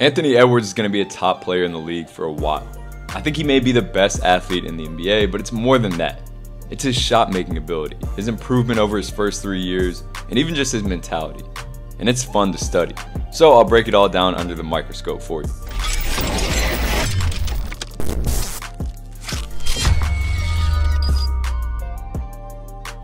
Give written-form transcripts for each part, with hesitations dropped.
Anthony Edwards is going to be a top player in the league for a while. I think he may be the best athlete in the NBA, but it's more than that. It's his shot-making ability, his improvement over his first 3 years, and even just his mentality. And it's fun to study. So I'll break it all down under the microscope for you.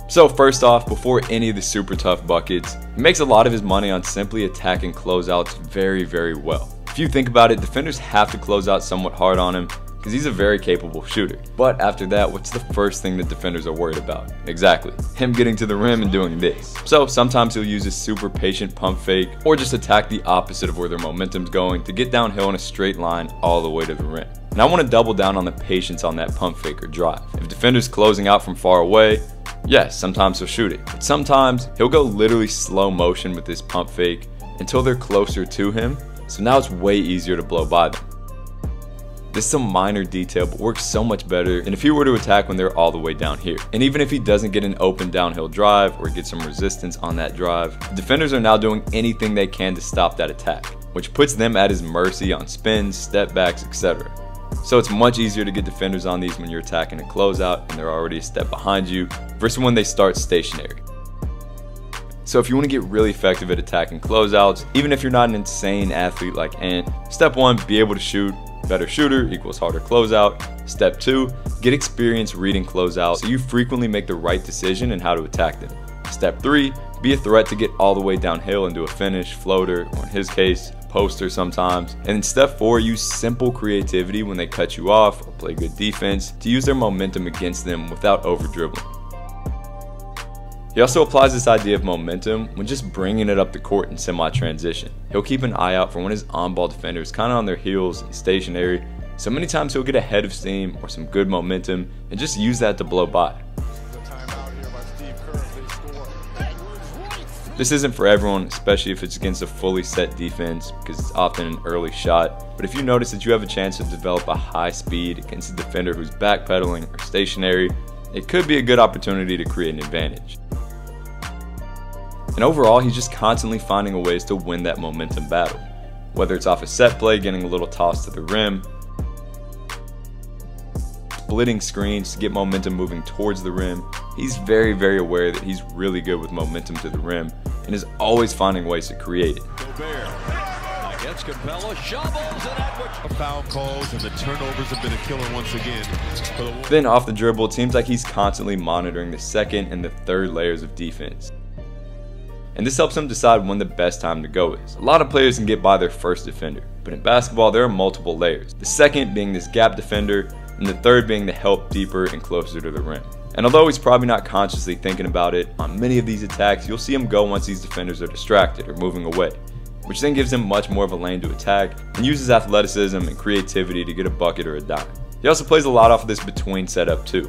So first off, before any of the super tough buckets, he makes a lot of his money on simply attacking closeouts very, very well. If you think about it, defenders have to close out somewhat hard on him because he's a very capable shooter. But after that, what's the first thing that defenders are worried about? Exactly, him getting to the rim and doing this. So sometimes he'll use a super patient pump fake or just attack the opposite of where their momentum's going to get downhill in a straight line all the way to the rim. And I want to double down on the patience on that pump fake or drive. If defender's closing out from far away, yes, sometimes he'll shoot it, but sometimes he'll go literally slow motion with this pump fake until they're closer to him, so now it's way easier to blow by them. This is a minor detail, but works so much better than if he were to attack when they're all the way down here. And even if he doesn't get an open downhill drive or get some resistance on that drive, defenders are now doing anything they can to stop that attack, which puts them at his mercy on spins, step backs, etc. So it's much easier to get defenders on these when you're attacking a closeout and they're already a step behind you versus when they start stationary. So if you want to get really effective at attacking closeouts, even if you're not an insane athlete like Ant, step 1, be able to shoot. Better shooter equals harder closeout. Step 2, get experience reading closeouts so you frequently make the right decision in how to attack them. Step 3, be a threat to get all the way downhill and do a finish, floater, or in his case, poster sometimes. And in step 4, use simple creativity when they cut you off or play good defense to use their momentum against them without over dribbling. He also applies this idea of momentum when just bringing it up the court in semi-transition. He'll keep an eye out for when his on-ball defender is kind of on their heels and stationary, so many times he'll get a head of steam or some good momentum and just use that to blow by. This isn't for everyone, especially if it's against a fully set defense because it's often an early shot, but if you notice that you have a chance to develop a high speed against a defender who's backpedaling or stationary, it could be a good opportunity to create an advantage. And overall, he's just constantly finding ways to win that momentum battle. Whether it's off a set play, getting a little toss to the rim, splitting screens to get momentum moving towards the rim, he's very, very aware that he's really good with momentum to the rim and is always finding ways to create it. Foul calls and the turnovers have been a killer once again. Then off the dribble, it seems like he's constantly monitoring the second and the third layers of defense. And this helps him decide when the best time to go is. A lot of players can get by their first defender, but in basketball there are multiple layers. The second being this gap defender, and the third being the help deeper and closer to the rim. And although he's probably not consciously thinking about it, on many of these attacks you'll see him go once these defenders are distracted or moving away, which then gives him much more of a lane to attack and uses athleticism and creativity to get a bucket or a dime. He also plays a lot off of this between setup too,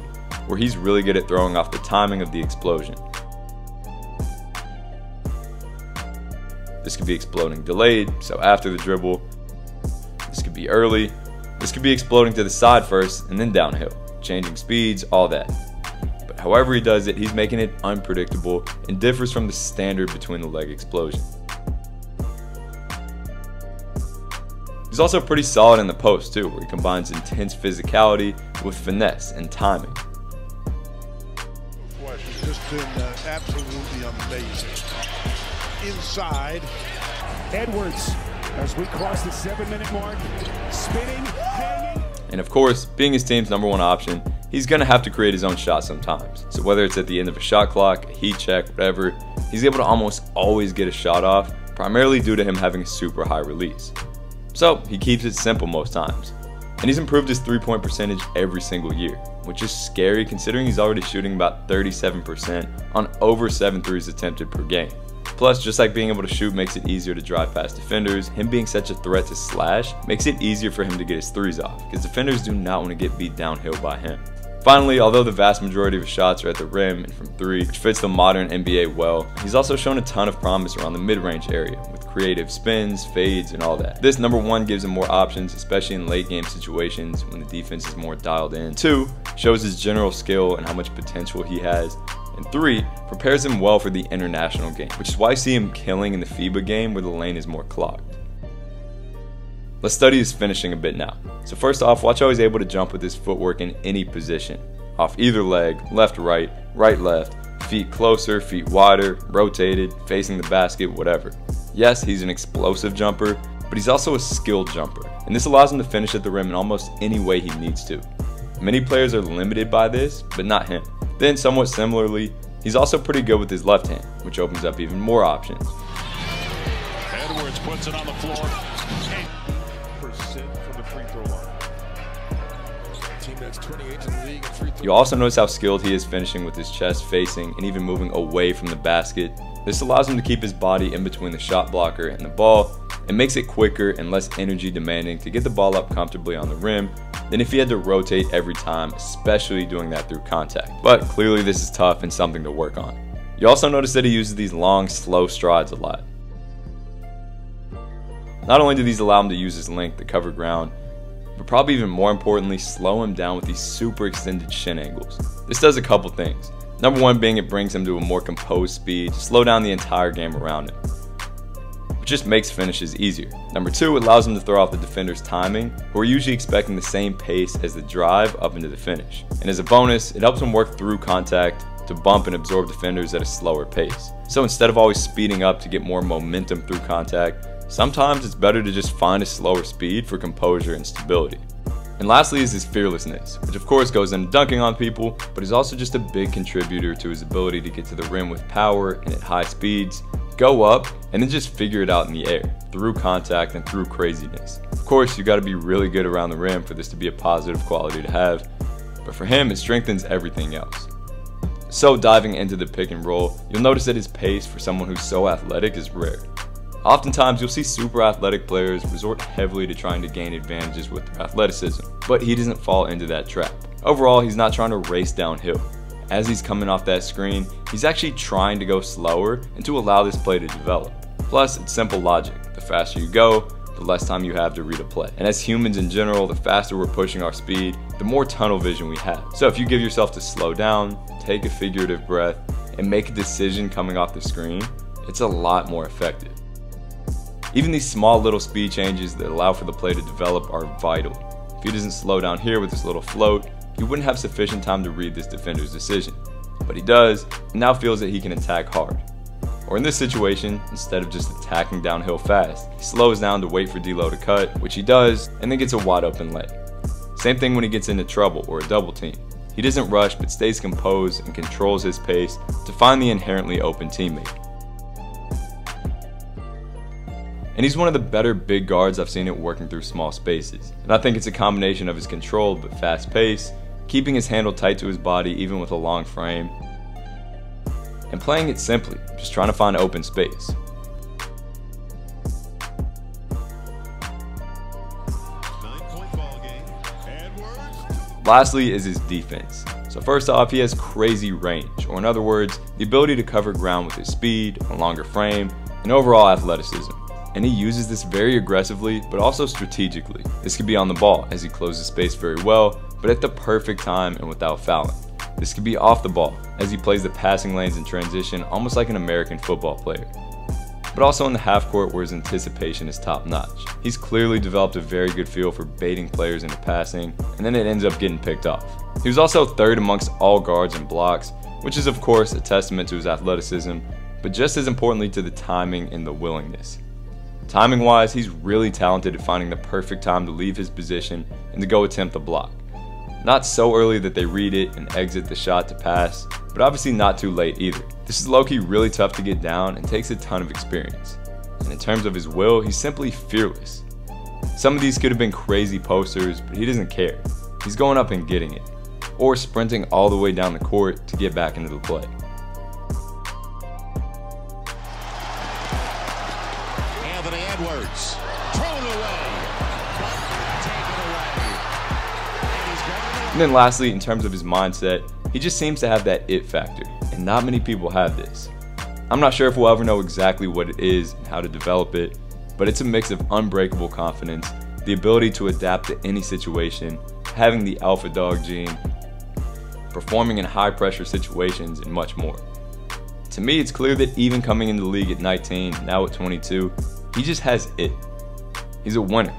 where he's really good at throwing off the timing of the explosion. This could be exploding delayed, so after the dribble. This could be early. This could be exploding to the side first and then downhill, changing speeds, all that. But however he does it, he's making it unpredictable and differs from the standard between the leg explosion. He's also pretty solid in the post too, where he combines intense physicality with finesse and timing. Just been absolutely amazing. Inside, Edwards, as we cross the 7-minute mark, spinning, hanging. And of course, being his team's #1 option, he's going to have to create his own shot sometimes. So whether it's at the end of a shot clock, a heat check, whatever, he's able to almost always get a shot off, primarily due to him having a super high release. So he keeps it simple most times. And he's improved his 3-point percentage every single year, which is scary considering he's already shooting about 37% on over 7 threes attempted per game. Plus, just like being able to shoot makes it easier to drive past defenders, him being such a threat to slash makes it easier for him to get his threes off, because defenders do not want to get beat downhill by him. Finally, although the vast majority of his shots are at the rim and from 3, which fits the modern NBA well, he's also shown a ton of promise around the mid-range area, with creative spins, fades, and all that. This #1 gives him more options, especially in late game situations when the defense is more dialed in. 2, shows his general skill and how much potential he has. And 3, prepares him well for the international game, which is why I see him killing in the FIBA game where the lane is more clogged. Let's study his finishing a bit now. So first off, watch how he's able to jump with his footwork in any position. Off either leg, left, right, right, left, feet closer, feet wider, rotated, facing the basket, whatever. Yes, he's an explosive jumper, but he's also a skilled jumper, and this allows him to finish at the rim in almost any way he needs to. Many players are limited by this, but not him. Then, somewhat similarly, he's also pretty good with his left hand, which opens up even more options. Edwards puts it on the floor. 8% from the free throw line. Team that's 28th in the league in free throw. You also notice how skilled he is finishing with his chest facing and even moving away from the basket. This allows him to keep his body in between the shot blocker and the ball, and makes it quicker and less energy demanding to get the ball up comfortably on the rim than if he had to rotate every time, especially doing that through contact. But clearly this is tough and something to work on. You also notice that he uses these long, slow strides a lot. Not only do these allow him to use his length to cover ground, but probably even more importantly, slow him down with these super extended shin angles. This does a couple things. Number one being it brings him to a more composed speed to slow down the entire game around him, which just makes finishes easier. Number two, it allows him to throw off the defender's timing, who are usually expecting the same pace as the drive up into the finish. And as a bonus, it helps him work through contact to bump and absorb defenders at a slower pace. So instead of always speeding up to get more momentum through contact, sometimes it's better to just find a slower speed for composure and stability. And lastly is his fearlessness, which of course goes into dunking on people, but is also just a big contributor to his ability to get to the rim with power and at high speeds, go up, and then just figure it out in the air, through contact and through craziness. Of course, you gotta be really good around the rim for this to be a positive quality to have, but for him, it strengthens everything else. So diving into the pick and roll, you'll notice that his pace for someone who's so athletic is rare. Oftentimes, you'll see super athletic players resort heavily to trying to gain advantages with their athleticism, but he doesn't fall into that trap. Overall, he's not trying to race downhill. As he's coming off that screen, he's actually trying to go slower and to allow this play to develop. Plus, it's simple logic. The faster you go, the less time you have to read a play. And as humans in general, the faster we're pushing our speed, the more tunnel vision we have. So if you give yourself to slow down, take a figurative breath, and make a decision coming off the screen, it's a lot more effective. Even these small little speed changes that allow for the play to develop are vital. If he doesn't slow down here with this little float, he wouldn't have sufficient time to read this defender's decision. But he does, and now feels that he can attack hard. Or in this situation, instead of just attacking downhill fast, he slows down to wait for D-Lo to cut, which he does, and then gets a wide open lay. Same thing when he gets into trouble or a double team. He doesn't rush but stays composed and controls his pace to find the inherently open teammate. And he's one of the better big guards I've seen it working through small spaces. And I think it's a combination of his controlled but fast pace, keeping his handle tight to his body even with a long frame, and playing it simply, just trying to find open space. Lastly is his defense. So first off, he has crazy range, or in other words, the ability to cover ground with his speed, a longer frame, and overall athleticism. And he uses this very aggressively, but also strategically. This could be on the ball, as he closes space very well, but at the perfect time and without fouling. This could be off the ball, as he plays the passing lanes in transition almost like an American football player. But also in the half court where his anticipation is top notch. He's clearly developed a very good feel for baiting players into passing, and then it ends up getting picked off. He was also third amongst all guards in blocks, which is of course a testament to his athleticism, but just as importantly to the timing and the willingness. Timing wise, he's really talented at finding the perfect time to leave his position and to go attempt the block. Not so early that they read it and exit the shot to pass, but obviously not too late either. This is low-key really tough to get down and takes a ton of experience. And in terms of his will, he's simply fearless. Some of these could have been crazy posters, but he doesn't care. He's going up and getting it, or sprinting all the way down the court to get back into the play. Edwards, thrown away. And then lastly, in terms of his mindset, he just seems to have that it factor, and not many people have this. I'm not sure if we'll ever know exactly what it is and how to develop it, but it's a mix of unbreakable confidence, the ability to adapt to any situation, having the alpha dog gene, performing in high pressure situations, and much more. To me, it's clear that even coming into the league at 19, now at 22, he just has it. He's a winner.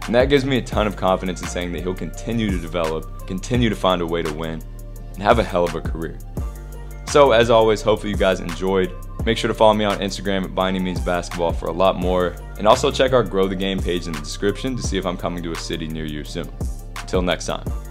And that gives me a ton of confidence in saying that he'll continue to develop, continue to find a way to win, and have a hell of a career. So as always, hopefully you guys enjoyed. Make sure to follow me on Instagram at ByAnyMeansBasketball for a lot more. And also check our Grow the Game page in the description to see if I'm coming to a city near you soon. Until next time.